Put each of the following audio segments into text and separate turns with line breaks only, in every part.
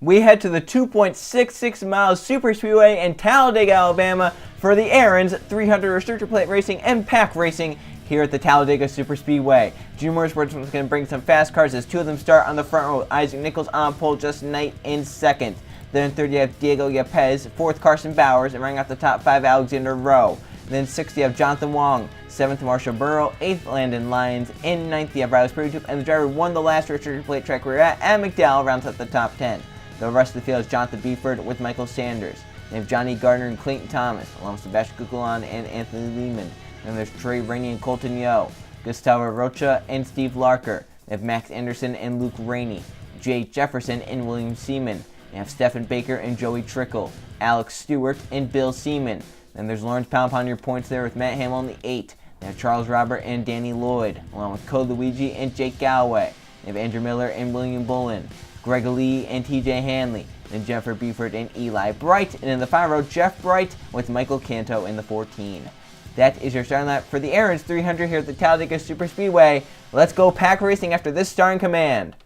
We head to the 2.66 mile superspeedway in Talladega, Alabama for the Aaron's 300 restrictor plate racing and pack racing here at the Talladega Superspeedway. Junior Motorsports is going to bring some fast cars as two of them start on the front row. Isaac Nichols on pole, Justin Knight in second. Then in third you have Diego Yepes, fourth Carson Bowers, and running out the top five Alexander Rowe. Then sixth you have Jonathan Wong, seventh Marshall Burrow, eighth Landon Lyons, in ninth you have Riley Spurgeon, and the driver who won the last restrictor plate track we're at, Adam McDowell, rounds out the top 10. The rest of the field is Jonathan Beeford with Michael Sanders. They have Johnny Gardner and Clayton Thomas, along with Sebastian Kukulon and Anthony Lehman. Then there's Trey Rainey and Colton Yo, Gustavo Rocha and Steve Larker. They have Max Anderson and Luke Rainey, Jay Jefferson and William Seaman. They have Stephen Baker and Joey Trickle, Alex Stewart and Bill Seaman. Then there's Lawrence Pound your points there with Matt Hamill in the 8. They have Charles Robert and Danny Lloyd, along with Code Luigi and Jake Galloway. They have Andrew Miller and William Bullen, Greg Lee and TJ Hanley, then Jennifer Beeford and Eli Bright, and in the final row, Jeff Bright with Michael Canto in the 14. That is your starting lap for the Aaron's 300 here at the Talladega Superspeedway. Let's go pack racing after this starting command.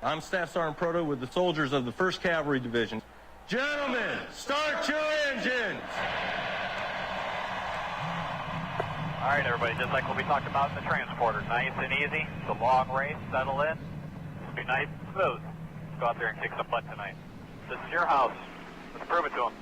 I'm Staff Sergeant Proto with the soldiers of the 1st Cavalry Division. Gentlemen, start your engines!
All right, everybody, just like what we talked about in the transporter, nice and easy. It's a long race, settle in. Be nice and smooth. Let's go out there and kick some butt tonight. This is your house. Let's prove it to them.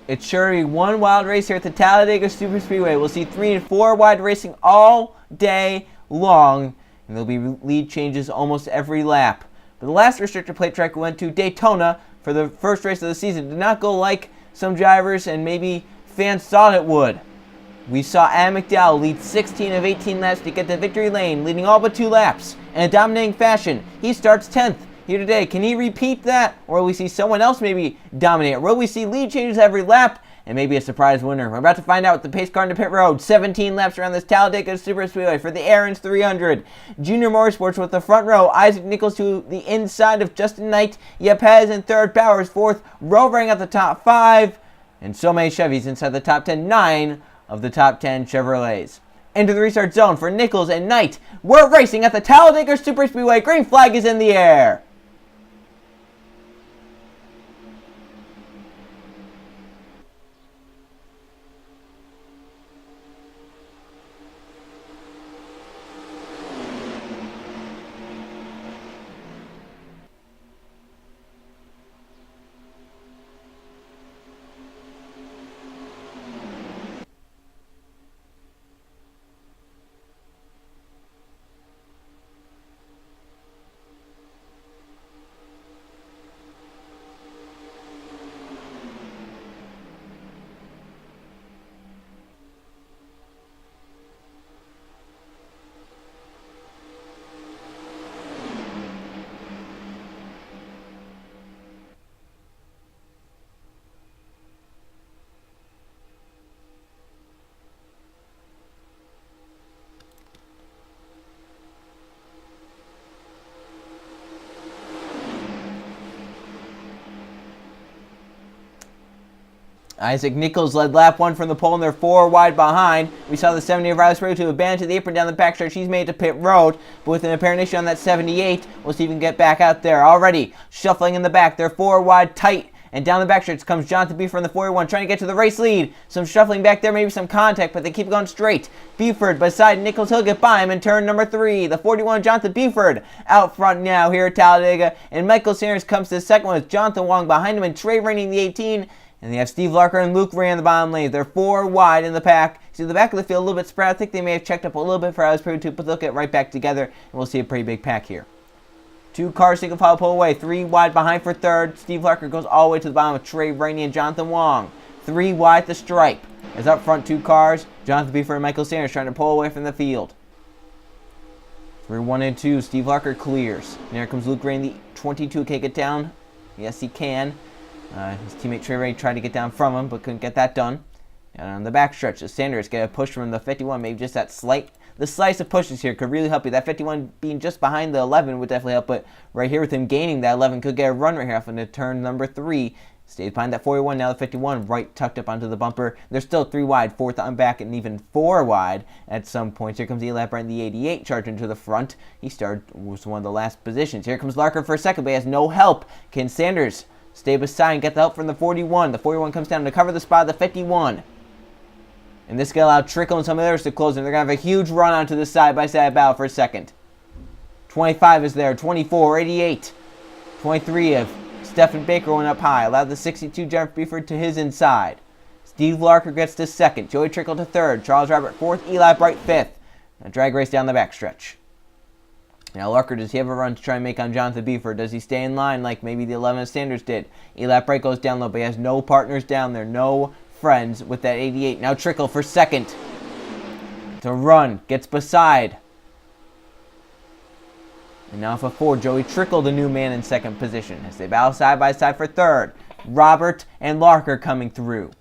It's sure to be one wild race here at the Talladega Superspeedway. We'll see 3 and 4 wide racing all day long, and there'll be lead changes almost every lap. But the last restrictor plate track we went to, Daytona, for the first race of the season, did not go like some drivers and maybe fans thought it would. We saw Adam McDowell lead 16 of 18 laps to get to victory lane, leading all but 2 laps in a dominating fashion. He starts 10th here today. Can he repeat that, or will we see someone else maybe dominate? Will we see lead changes every lap and maybe a surprise winner? We're about to find out with the pace car into pit road. 17 laps around this Talladega Superspeedway for the Aaron's 300. Junior Motorsports with the front row. Isaac Nichols to the inside of Justin Knight. Yepes in third. Bowers fourth. Rowe running at the top 5. And so many Chevys inside the top 10. 9 of the top 10 Chevrolets. Into the restart zone for Nichols and Knight. We're racing at the Talladega Superspeedway. Green flag is in the air. Isaac Nichols led lap 1 from the pole, and they're 4 wide behind. We saw the 70 of Riley Spurgeon to abandon to the apron down the backstretch. He's made it to pit road, but with an apparent issue on that 78, we'll see if he can get back out there. Already shuffling in the back. They're 4 wide tight, and down the backstretch comes Jonathan Beeford from the 41, trying to get to the race lead. Some shuffling back there, maybe some contact, but they keep going straight. Beeford beside Nichols. He'll get by him in turn number 3. The 41, Jonathan Beeford, out front now here at Talladega, and Michael Sanders comes to the second one with Jonathan Wong behind him and Trey Rainey in the 18. And they have Steve Larker and Luke Ray in the bottom lane. They're 4 wide in the pack. See the back of the field a little bit spread. I think they may have checked up a little bit for Alex Pruitt, but they'll get right back together, and we'll see a pretty big pack here. 2 cars single file pull away. 3 wide behind for third. Steve Larker goes all the way to the bottom with Trey Rainey and Jonathan Wong. 3 wide at the stripe. As up front 2 cars, Jonathan Beeford and Michael Sanders trying to pull away from the field. Through 1 and 2, Steve Larker clears. And here comes Luke Ray in the 22. Can he get down? Yes, he can. His teammate Trey Ray tried to get down from him, but couldn't get that done. And on the backstretch, the Sanders get a push from the 51. Maybe just that the slice of pushes here could really help you. That 51 being just behind the 11 would definitely help, but right here with him gaining that 11 could get a run right here off into turn number 3. Stays behind that 41, now the 51, right tucked up onto the bumper. They're still 3 wide, 4th on back, and even 4 wide at some points. Here comes Eli Brent, the 88, charging to the front. He was one of the last positions. Here comes Larker for a second, but he has no help. Can Sanders stay beside and get the help from the 41? The 41 comes down to cover the spot of the 51. And this guy allowed Trickle and some others to close, and they're going to have a huge run onto the side-by-side battle for a second. 25 is there, 24, 88, 23 of Stephen Baker went up high, allowed the 62 Jeff Buford to his inside. Steve Larker gets to second, Joey Trickle to third, Charles Robert fourth, Eli Bright fifth. A drag race down the backstretch. Now Larker, does he have a run to try and make on Jonathan Buford? Does he stay in line like maybe the 11 Sanders did? Eli Bright goes down low, but he has no partners down there, no friends with that 88. Now Trickle for second. To run, gets beside. And now for 4, Joey Trickle, the new man in second position, as they battle side by side for third. Robert and Larker coming through.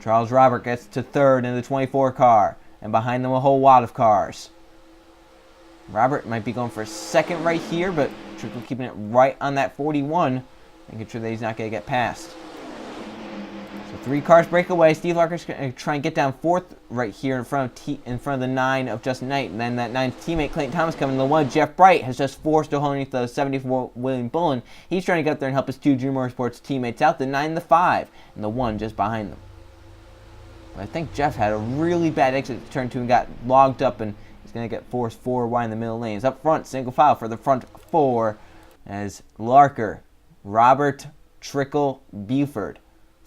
Charles Robert gets to third in the 24 car, and behind them a whole wad of cars. Robert might be going for second right here, but Trickle keeping it right on that 41, making sure that he's not going to get past. So 3 cars break away. Steve Larker's going to try and get down fourth right here in front of the 9 of Justin Knight. And then that 9th teammate, Clayton Thomas, coming. The 1, Jeff Bright, has just forced underneath the 74 William Bullen. He's trying to get up there and help his 2 Junior Motorsports teammates out. The 9, the 5, and the 1 just behind them. But I think Jeff had a really bad exit to turn 2 and got logged up, and he's going to get forced 4 wide in the middle lanes. Up front, single file for the front 4 as Larker, Robert, Trickle, Buford,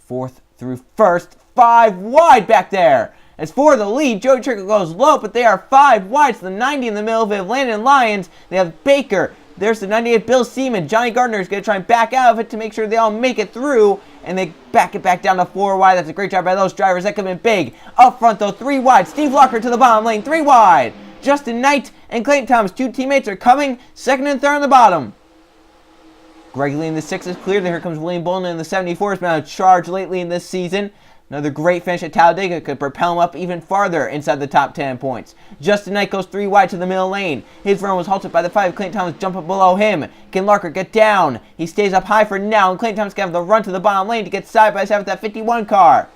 4th through 1st, 5 wide back there. As for the lead, Joey Trickle goes low, but they are 5 wide. So the 90 in the middle, they have Landon Lyons, they have Baker. There's the 98 Bill Seaman. Johnny Gardner is going to try and back out of it to make sure they all make it through, and they back it back down to 4 wide. That's a great job by those drivers. That could have been big. Up front, though, 3 wide. Steve Larker to the bottom lane, 3 wide. Justin Knight and Clayton Thomas, 2 teammates, are coming. 2nd and 3rd on the bottom. Greg Lee in the 6 is clear. Here comes William Bolin in the 74. Has been on a charge lately in this season. Another great finish at Talladega could propel him up even farther inside the top 10 points. Justin Knight goes 3 wide to the middle lane. His run was halted by the 5. Clayton Thomas jumping below him. Can Larker get down? He stays up high for now, and Clayton Thomas can have the run to the bottom lane to get side by side with that 51 car.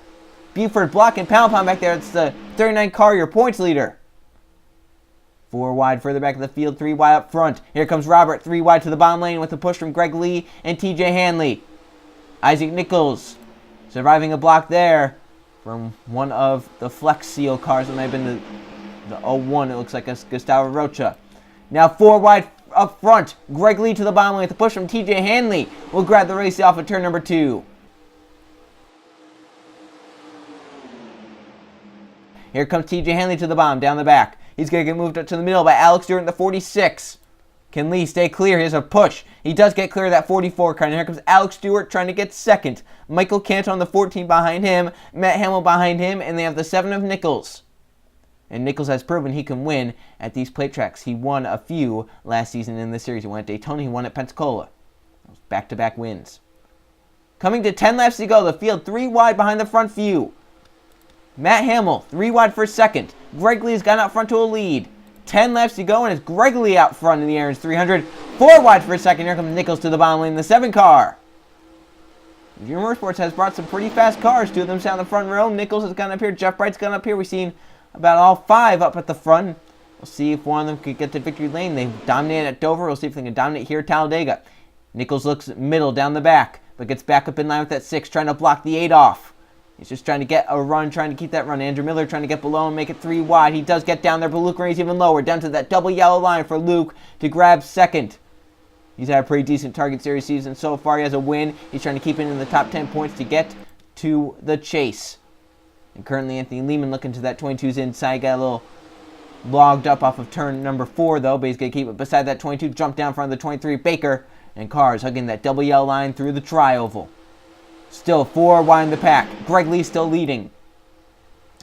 Buford blocking Pound Pound back there. It's the 39 car, your points leader. 4 wide further back of the field, 3 wide up front. Here comes Robert, 3 wide to the bottom lane with a push from Greg Lee and TJ Hanley. Isaac Nichols surviving a block there from one of the Flex Seal cars that might have been the 01. It looks like a Gustavo Rocha. Now 4 wide up front. Greg Lee to the bottom lane with a push from TJ Hanley. Will grab the race off at turn number 2. Here comes TJ Hanley to the bottom, down the back. He's going to get moved up to the middle by Alex Stewart in the 46. Can Lee stay clear? Here's a push. He does get clear of that 44 car. And here comes Alex Stewart trying to get second. Michael Canton on the 14 behind him. Matt Hamill behind him. And they have the 7 of Nichols. And Nichols has proven he can win at these plate tracks. He won a few last season in this series. He won at Daytona. He won at Pensacola. Back-to-back wins. Coming to 10 laps to go. The field 3 wide behind the front few. Matt Hamill, 3 wide for second. Greg Lee's gone out front to a lead. 10 laps to go, and it's Greg Lee out front in the Aaron's 300. 4 wide for second. Here comes Nichols to the bottom lane in the 7 car. Junior Motorsports has brought some pretty fast cars. 2 of them down the front row. Nichols has gone up here. Jeff Bright's gone up here. We've seen about all 5 up at the front. We'll see if one of them could get to victory lane. They've dominated at Dover. We'll see if they can dominate here at Talladega. Nichols looks middle down the back, but gets back up in line with that 6, trying to block the 8 off. He's just trying to get a run, trying to keep that run. Andrew Miller trying to get below and make it 3 wide. He does get down there, but Luke Rainey's even lower. Down to that double yellow line for Luke to grab second. He's had a pretty decent Target Series season so far. He has a win. He's trying to keep it in the top 10 points to get to the chase. And currently Anthony Lehman looking to that 22's inside. Got a little logged up off of turn number 4, though, but he's going to keep it beside that 22. Jump down in front of the 23 Baker. And cars hugging that double yellow line through the tri-oval. Still 4 wide in the pack. Greg Lee still leading.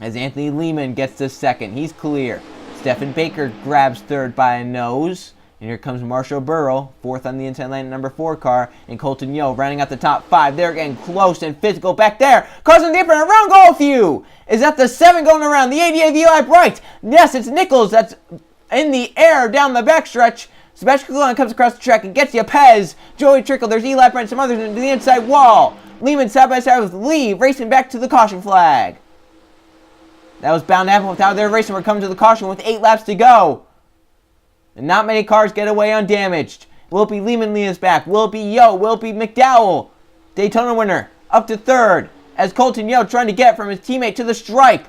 As Anthony Lehman gets to second. He's clear. Stephen Baker grabs third by a nose. And here comes Marshall Burrow, 4th on the inside lane, number 4 car. And Colton Yo rounding out the top 5. They're getting close and physical back there. Causing deep and around goal few. Is that the 7 going around? The 88 of Eli Bright. Yes, it's Nichols that's in the air down the backstretch. Sebastian Coulon comes across the track and gets Yepez. Joey Trickle, there's Eli Brent, some others into the inside wall. Lehman side by side with Lee, racing back to the caution flag. That was bound to happen without their racing. We're coming to the caution with 8 laps to go. And not many cars get away undamaged. Will it be Lehman leading us back? Will it be Yo? Will it be McDowell? Daytona winner up to 3rd as Colton Yo trying to get from his teammate to the stripe.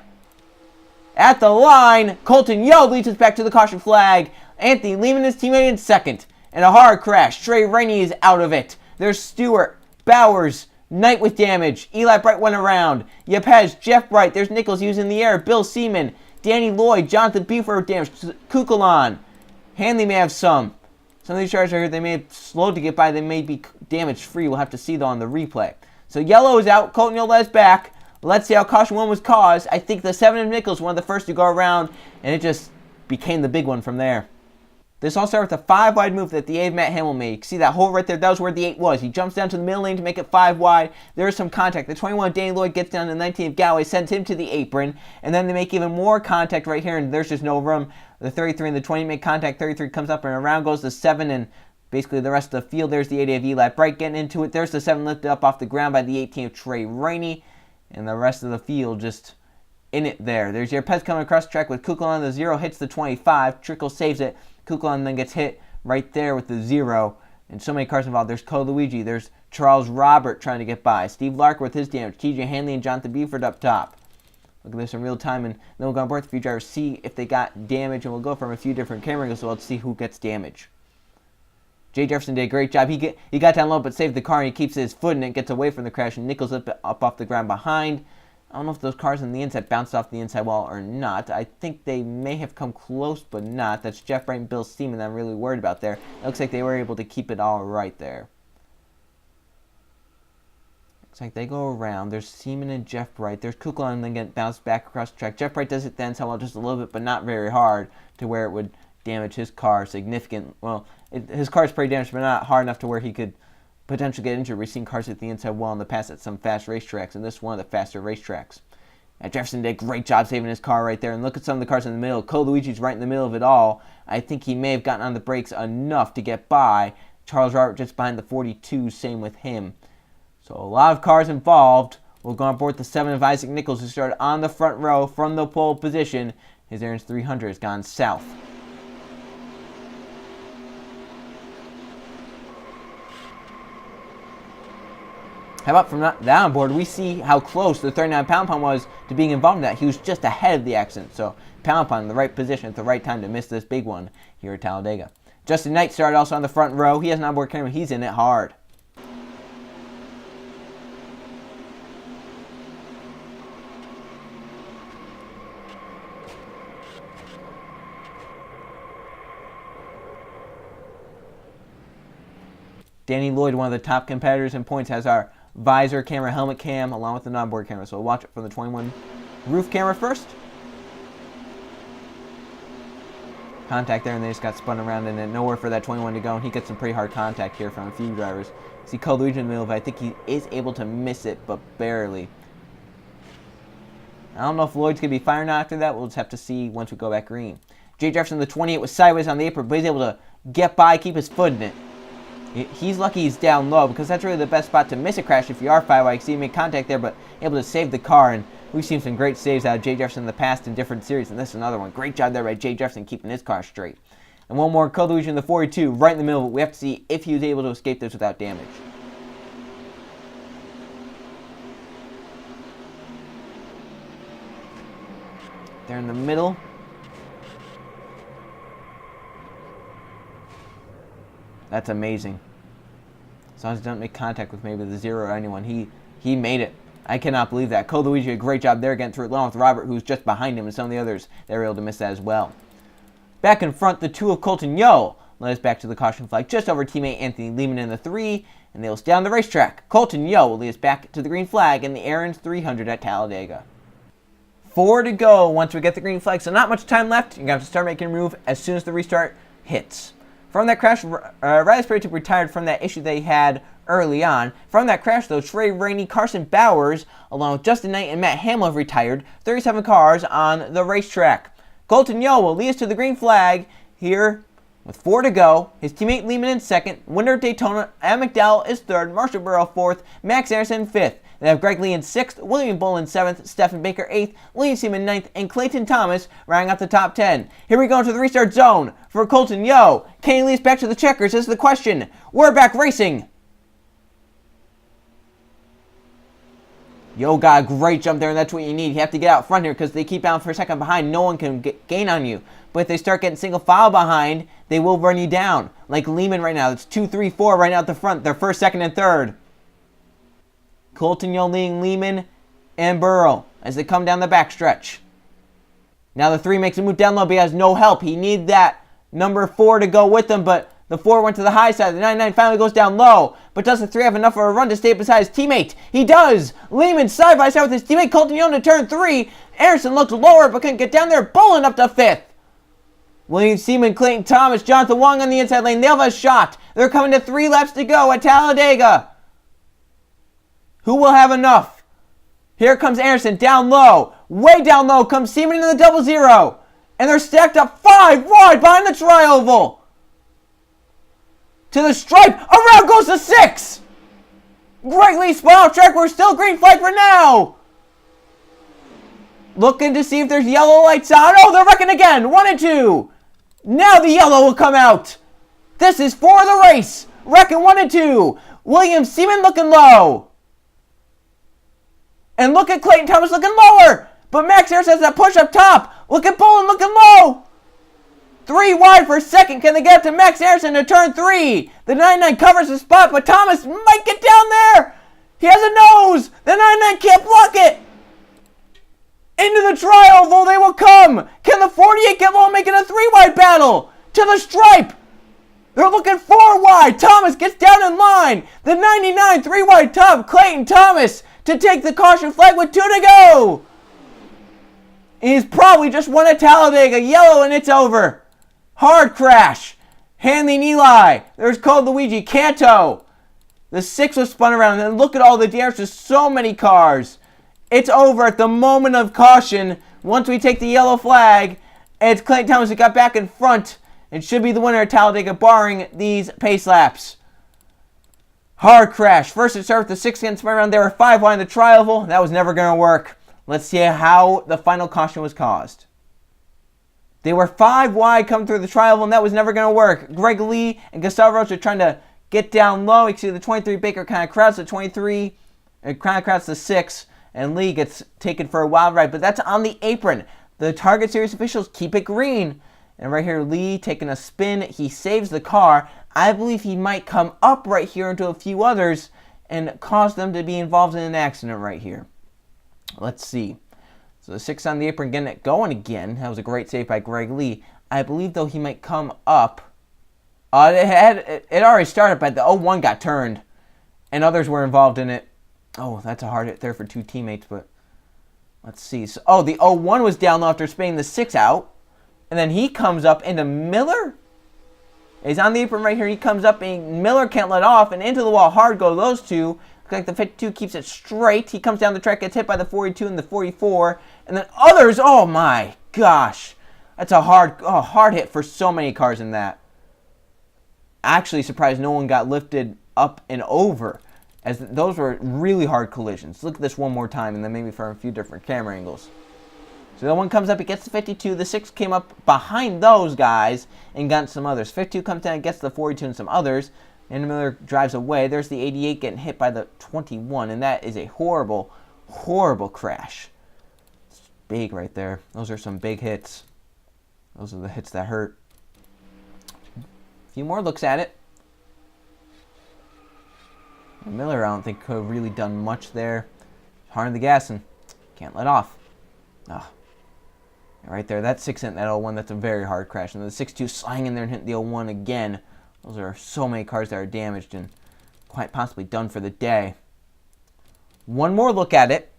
At the line, Colton Yo leads us back to the caution flag. Anthony Lehman his teammate in 2nd. And a hard crash. Trey Rainey is out of it. There's Stewart, Bowers, Knight with damage. Eli Bright went around. Yepez, Jeff Bright. There's Nichols using the air. Bill Seaman, Danny Lloyd, Jonathan Buford with damage. Kukulon. Hanley may have some. Some of these cars are here. They may have slowed to get by. They may be damage free. We'll have to see though on the replay. So yellow is out. Colton Yo led us back. Let's see how caution 1 was caused. I think the 7 of Nichols, one of the first to go around, and it just became the big one from there. This all started with a 5-wide move that the 8 of Matt Hamill made. You can see that hole right there. That was where the 8 was. He jumps down to the middle lane to make it 5 wide. There is some contact. The 21 of Danny Lloyd gets down to the 19 of Galloway, sends him to the apron, and then they make even more contact right here, and there's just no room. The 33 and the 20 make contact. 33 comes up, and around goes the 7, and basically the rest of the field. There's the 80 of Eli Bright getting into it. There's the 7 lifted up off the ground by the 18 of Trey Rainey, and the rest of the field just in it there. There's your Pez coming across the track with Kukulon. The 0 hits the 25. Trickle saves it. Kukulon then gets hit right there with the 0. And so many cars involved. There's Cole Luigi. There's Charles Robert trying to get by. Steve Larker with his damage. TJ Hanley and Jonathan Buford up top. Look at this in real time. And then we'll go on board with a few drivers, see if they got damage. And we'll go from a few different camera angles so we'll see who gets damage. Jay Jefferson did a great job. He got down low but saved the car. And he keeps his foot in it. Gets away from the crash. And Nichols up off the ground behind. I don't know if those cars on the inside bounced off the inside wall or not. I think they may have come close, but not. That's Jeff Bright and Bill Seaman that I'm really worried about there. It looks like they were able to keep it all right there. Looks like they go around. There's Seaman and Jeff Bright. There's Kukulon and then get bounced back across the track. Jeff Bright does it then somehow just a little bit, but not very hard to where it would damage his car significant. Well, his car's pretty damaged, but not hard enough to where he could potentially get injured. We've seen cars at the inside wall in the past at some fast racetracks, and this is one of the faster racetracks. Jefferson did a great job saving his car right there, and look at some of the cars in the middle. Cole Luigi's right in the middle of it all. I think he may have gotten on the brakes enough to get by. Charles Robert just behind the 42, same with him. So a lot of cars involved. We'll go on board the 7 of Isaac Nichols, who started on the front row from the pole position. His Aaron's 300 has gone south. How about from that on board, we see how close the 39 Pound Pound was to being involved in that. He was just ahead of the accident. So Pound Pound in the right position at the right time to miss this big one here at Talladega. Justin Knight started also on the front row. He has an onboard camera. He's in it hard. Danny Lloyd, one of the top competitors in points, has our visor camera, helmet cam, along with the onboard camera. So we'll watch it from the 21 roof camera first. Contact there, and they just got spun around, and then nowhere for that 21 to go. And he gets some pretty hard contact here from a few drivers. See Cole Luigi in the middle, but I think he is able to miss it, but barely. I don't know if Lloyd's going to be firing or not after that. We'll just have to see once we go back green. Jay Jefferson, the 28, was sideways on the apron, but he's able to get by, keep his foot in it. He's lucky he's down low, because that's really the best spot to miss a crash if you are 5 wide. You see him make contact there, but able to save the car. And we've seen some great saves out of Jay Jefferson in the past in different series, and this is another one. Great job there by Jay Jefferson keeping his car straight. And one more, Cole Luigi in the 42, right in the middle. But we have to see if he was able to escape this without damage. There in the middle. That's amazing. As long as he doesn't make contact with maybe the 0 or anyone, he made it. I cannot believe that. Cole Luigi, a great job there getting through it, along with Robert, who's just behind him, and some of the others, they were able to miss that as well. Back in front, the 2 of Colton Yo led us back to the caution flag, just over teammate Anthony Lehman in the 3, and they'll stay on the racetrack. Colton Yo will lead us back to the green flag in the Aaron's 300 at Talladega. 4 to go once we get the green flag, so not much time left. You're going to have to start making a move as soon as the restart hits. From that crash, Riley Sprague retired from that issue they had early on. From that crash, though, Trey Rainey, Carson Bowers, along with Justin Knight and Matt Hamill have retired. 37 cars on the racetrack. Colton Yo will lead us to the green flag here With 4 to go, his teammate Lehman in second, winner of Daytona, Adam McDowell is third, Marshall Burrow fourth, Max Anderson fifth. They have Greg Lee in sixth, William Bull in seventh, Stephen Baker eighth, William Seaman ninth, and Clayton Thomas rounding out the top 10. Here we go into the restart zone for Colton Yo. Kenny Lee's back to the checkers. This is the question. We're back racing. Yo got a great jump there, and that's what you need. You have to get out front here because they keep out for a second behind. No one can gain on you. But if they start getting single file behind, they will run you down. Like Lehman right now. It's 2, 3, 4 right now at the front. They're first, second, and third. Colton Yo leading Lehman and Burrow as they come down the backstretch. Now the 3 makes a move down low, but he has no help. He needs that number 4 to go with him, but the 4 went to the high side. The 99 finally goes down low, but does the 3 have enough of a run to stay beside his teammate? He does! Lehman side by side with his teammate Colton Yo to turn 3. Anderson looked lower, but couldn't get down there, bowling up to 5th. William Seaman, Clayton Thomas, Jonathan Wong on the inside lane. They have a shot. They're coming to 3 laps to go at Talladega. Who will have enough? Here comes Anderson down low. Way down low comes Seaman into the 0-0. And they're stacked up 5 wide behind the tri-oval. To the stripe. Around goes the 6. Greg Lee spun off track. We're still green flag for now. Looking to see if there's yellow lights on. Oh, they're wrecking again. 1 and 2. Now the yellow will come out. This is for the race. Wrecking 1 and 2. William Seaman looking low. And look at Clayton Thomas looking lower. But Max Harris has that push up top. Look at Bolin looking low. 3 wide for second. Can they get up to Max Harrison to turn 3? The 99 covers the spot, but Thomas might get down there. He has a nose. The 99 can't block it. Into the tri-oval they will come. Can the 48 get low and make it a 3 wide battle? To the stripe. They're looking 4 wide. Thomas gets down in line. The 99 3 wide top. Clayton Thomas to take the caution flag with 2 to go. He's probably just won at Talladega. Yellow and it's over. Hard crash. Hanley and Eli. There's Code Luigi. Canto. The 6 was spun around. And look at all the damage to so many cars. It's over at the moment of caution. Once we take the yellow flag, it's Clayton Thomas who got back in front and should be the winner at Talladega, barring these pace laps. Hard crash. First it started with the 6 against spun around. There were 5 wide in the tri-oval. That was never going to work. Let's see how the final caution was caused. They were 5 wide coming through the tri-oval, and that was never going to work. Greg Lee and Gustavo Rocha are trying to get down low. You can see the 23 Baker kind of crowds the 23. It kind of crowds the 6. And Lee gets taken for a wild ride. But that's on the apron. The Target Series officials keep it green. And right here, Lee taking a spin. He saves the car. I believe he might come up right here into a few others and cause them to be involved in an accident right here. Let's see. So the 6 on the apron getting it going again. That was a great save by Greg Lee. I believe, though, he might come up. It already started, but the 01 got turned. And others were involved in it. Oh, that's a hard hit there for 2 teammates, but let's see. So, the 01 was down low after spinning the 6 out. And then he comes up into Miller. He's on the apron right here. He comes up and Miller can't let off. And into the wall hard go those 2. Looks like the 52 keeps it straight. He comes down the track, gets hit by the 42 and the 44. And then others, oh my gosh. That's a hard hit for so many cars in that. Actually surprised no one got lifted up and over, as those were really hard collisions. Look at this one more time, and then maybe from a few different camera angles. So the 1 comes up, it gets the 52. The 6 came up behind those guys and got some others. 52 comes down and gets the 42 and some others. And Miller drives away. There's the 88 getting hit by the 21, and that is a horrible, horrible crash. It's big right there. Those are some big hits. Those are the hits that hurt. A few more looks at it. Miller, I don't think, could have really done much there. Hard on the gas and can't let off. Right there, that 6 hit that 01, that's a very hard crash. And the 6-2 sliding in there and hitting the 01 again. Those are so many cars that are damaged and quite possibly done for the day. One more look at it.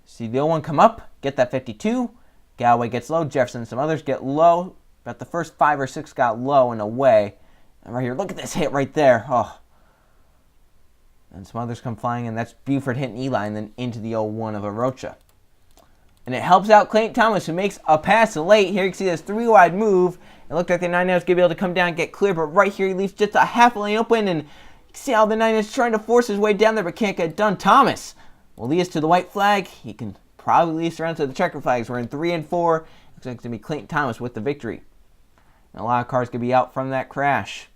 See the 01 come up, get that 52. Galloway gets low, Jefferson and some others get low. About the first 5 or 6 got low and away. And right here, look at this hit right there. And some others come flying, and that's Buford hitting Eli and then into the 01 of Arocha. And it helps out Clayton Thomas, who makes a pass late. Here you can see this 3 wide move, It looked like the 99 was going to be able to come down and get clear, but right here he leaves just a half lane open, and you see how the 99 is trying to force his way down there but can't get done. Thomas will lead us to the white flag. He can probably lead us around to the checker flags. We're in 3 and 4. Looks like it's going to be Clayton Thomas with the victory. And a lot of cars going to be out from that crash,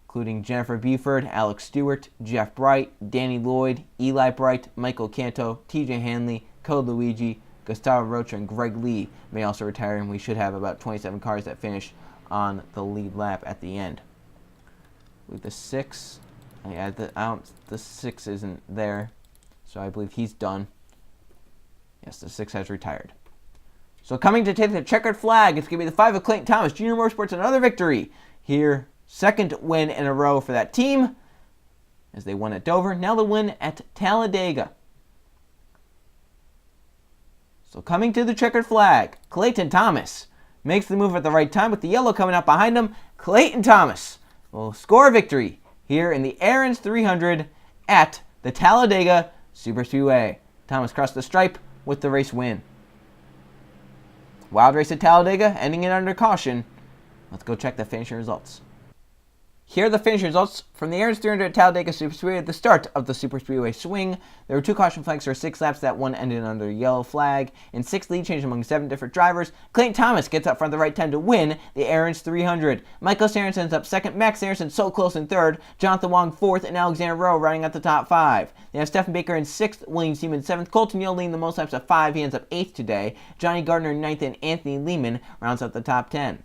including Jennifer Buford, Alex Stewart, Jeff Bright, Danny Lloyd, Eli Bright, Michael Canto, TJ Hanley, Code Luigi, Gustavo Rocha, and Greg Lee may also retire, and we should have about 27 cars that finish on the lead lap at the end. With the 6, the 6 isn't there, so I believe he's done. Yes, the 6 has retired. So coming to take the checkered flag, it's going to be the 5 of Clayton Thomas. Junior Motorsports, another victory here. Second win in a row for that team as they won at Dover. Now the win at Talladega. So coming to the checkered flag, Clayton Thomas makes the move at the right time with the yellow coming up behind him. Clayton Thomas will score a victory here in the Aaron's 300 at the Talladega Superspeedway. Thomas crossed the stripe with the race win. Wild race at Talladega, ending it under caution. Let's go check the finishing results. Here are the finish results from the Aaron's 300 at Talladega Superspeedway at the start of the Superspeedway swing. There were 2 caution flags for 6 laps. That one ended under a yellow flag. In 6 lead change among 7 different drivers, Clayton Thomas gets up front the right time to win the Aaron's 300. Michael Saracen ends up second. Max Saracen so close in third. Jonathan Wong fourth, and Alexander Rowe running at the top 5. They have Stephen Baker in 6th, William Seaman 7th, Colton Yeo leading the most laps of 5. He ends up 8th today. Johnny Gardner 9th, and Anthony Lehman rounds up the top 10.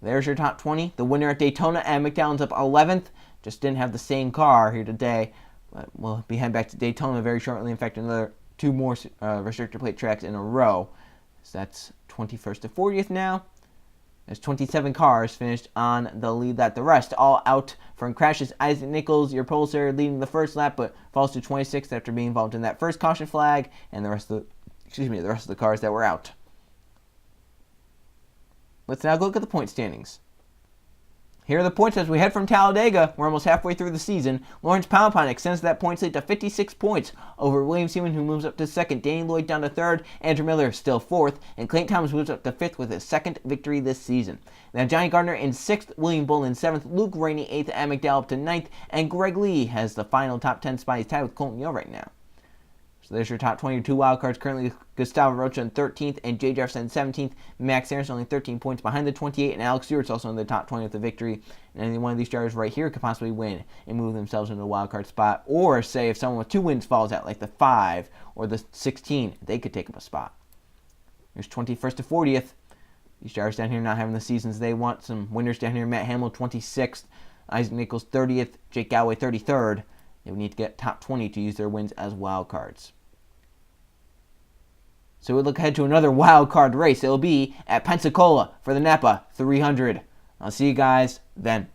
There's your top 20. The winner at Daytona, and McDowell's up 11th. Just didn't have the same car here today. But we'll be heading back to Daytona very shortly. In fact, another 2 more restrictor plate tracks in a row. So that's 21st to 40th now. There's 27 cars finished on the lead lap. The rest all out from crashes. Isaac Nichols, your polesayer, leading the first lap, but falls to 26th after being involved in that first caution flag, and the rest of the cars that were out. Let's now look at the point standings. Here are the points as we head from Talladega. We're almost halfway through the season. Lawrence Palapine extends that points lead to 56 points over William Seaman, who moves up to 2nd. Danny Lloyd down to 3rd. Andrew Miller still 4th. And Clayton Thomas moves up to 5th with his 2nd victory this season. Now Johnny Gardner in 6th. William Bull in 7th. Luke Rainey 8th. And McDowell up to 9th. And Greg Lee has the final top 10 spot. He's tied with Colton Yeo right now. So there's your top 22 wildcards. Currently, Gustavo Rocha in 13th and Jay Jefferson in 17th. Max Saracen only 13 points behind the 28, and Alex Stewart's also in the top 20 with the victory. And any one of these drivers right here could possibly win and move themselves into a wildcard spot. Or say if someone with 2 wins falls out, like the 5 or the 16, they could take up a spot. There's 21st to 40th. These drivers down here not having the seasons they want. Some winners down here. Matt Hamill 26th. Isaac Nichols 30th. Jake Galloway 33rd. They would need to get top 20 to use their wins as wildcards. So we look ahead to another wild card race. It'll be at Pensacola for the Napa 300. I'll see you guys then.